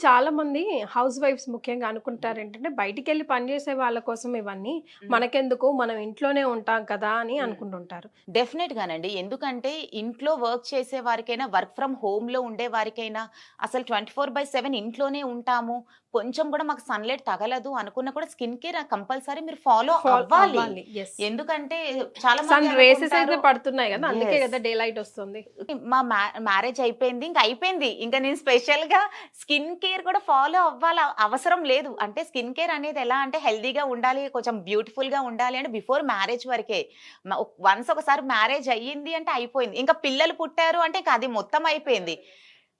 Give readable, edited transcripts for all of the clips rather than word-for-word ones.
చాలా మంది house wives ముఖ్యంగా అనుకుంటారు ఏంటంటే బయటికెళ్ళి పని చేసే వాళ్ళ కోసం ఇవన్నీ హ్మ్. మనకెందుకు మనం ఇంట్లోనే ఉంటాం కదా అని హ్మ్. అనుకుంటుంటారు. డెఫినెట్‌గానండి. ఎందుకంటే ఇంట్లో వర్క్ చేసే వారికైనా, వర్క్ ఫ్రమ్ హోమ్‌లో ఉండే వారికైనా అసలు 24/7 ఇంట్లోనే ఉంటాము. కొంచెం కూడా మాకు సన్‌లైట్ తగలదు అనుకున్నా కూడా స్కిన్ కేర్ కంపల్సరీ మీరు ఫాలో అవ్వాలి. అవ్వాలి. యెస్. ఎందుకంటే చాలా మంది సన్ రేసెస్ అయితే అనుకుంటారు. పడుతున్నాయి గదా! అందుకే యెస్. గదా డే లైట్ ఒస్తుంది. మా మ్యారేజ్ అయిపోయింది. ఇంక అయిపోయింది. ఇంక నేను స్పెషల్‌గా స్కిన్ కేర్ కూడా ఫాలో అవ్వాల అవసరం లేదు. అంటే స్కిన్ కేర్ అనేది ఎలా అంటే హెల్తీగా ఉండాలి, కొంచెం బ్యూటిఫుల్‌గా ఉండాలి అంటే బిఫోర్ మ్యారేజ్ వరకే. వన్స్ ఒకసారి మ్యారేజ్ అయ్యింది అంటే అయిపోయింది. ఇంకా పిల్లలు పుట్టారు అంటే ఇంక అది మొత్తం అయిపోయింది.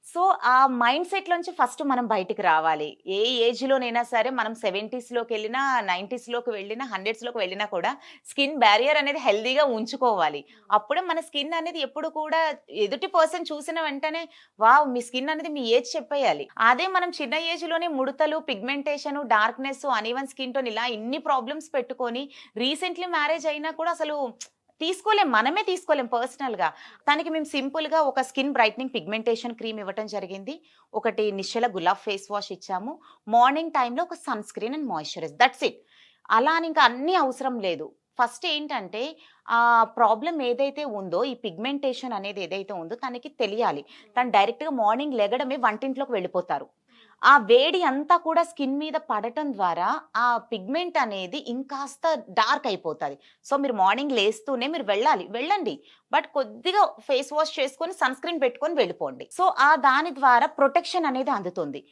సో, ఆ మైండ్ సెట్‌లోంచి ఫస్ట్ మనం బయటికి రావాలి. ఏ ఏజ్‌లోనైనా సరే మనం 70స్‌లోకెళ్ళినా, 90స్‌లోకి వెళ్ళినా, 100స్‌లోకి వెళ్ళినా కూడా స్కిన్ బ్యారియర్ అనేది హెల్తీగా ఉంచుకోవాలి. అప్పుడే మన స్కిన్ అనేది ఎప్పుడు కూడా ఎదుటి పర్సన్ చూసిన వెంటనే వావ్! మీ స్కిన్ అనేది మీ ఏజ్ చెప్పేయాలి. అదే మనం చిన్న ఏజ్‌లోనే ముడతలు, pigmentation, darkness, uneven skin tone ఇలా ఇన్ని ప్రాబ్లమ్స్ పెట్టుకొని రీసెంట్‌లీ మ్యారేజ్ అయినా కూడా అసలు తీసుకోలేం. మనమే తీసుకోలేం పర్సనల్‌గా. తనకి మేము సింపుల్‌గా ఒక స్కిన్ బ్రైట్నింగ్ పిగ్మెంటేషన్ క్రీమ్ ఇవ్వటం జరిగింది. ఒకటి నిశ్చల గులాబ్ ఫేస్ వాష్ ఇచ్చాము. మార్నింగ్ టైమ్‌లో ఒక sunscreen and moisturise that's it. అలా అని ఇంకా అన్నీ అవసరం లేదు. ఫస్ట్ ఏంటంటే ప్రాబ్లమ్ ఏదైతే ఉందో ఈ పిగ్మెంటేషన్ అనేది ఏదైతే ఉందో తనకి తెలియాలి. తను డైరెక్ట్‌గా మార్నింగ్ లెగడమే వంటింట్లోకి వెళ్ళిపోతారు. ఆ వేడి అంతా కూడా స్కిన్ మీద పడటం ద్వారా ఆ పిగ్మెంట్ అనేది ఇంకాస్త డార్క్ అయిపోతది. సో, మీరు మార్నింగ్ లేస్తూనే మీరు వెళ్ళాలి. వెళ్ళండి. బట్ కొద్దిగా ఫేస్ వాష్ చేసుకొని సన్ స్క్రీన్ పెట్టుకొని వెళ్ళిపోండి. సో, దాని ద్వారా ప్రొటెక్షన్ అనేది అందుతుంది.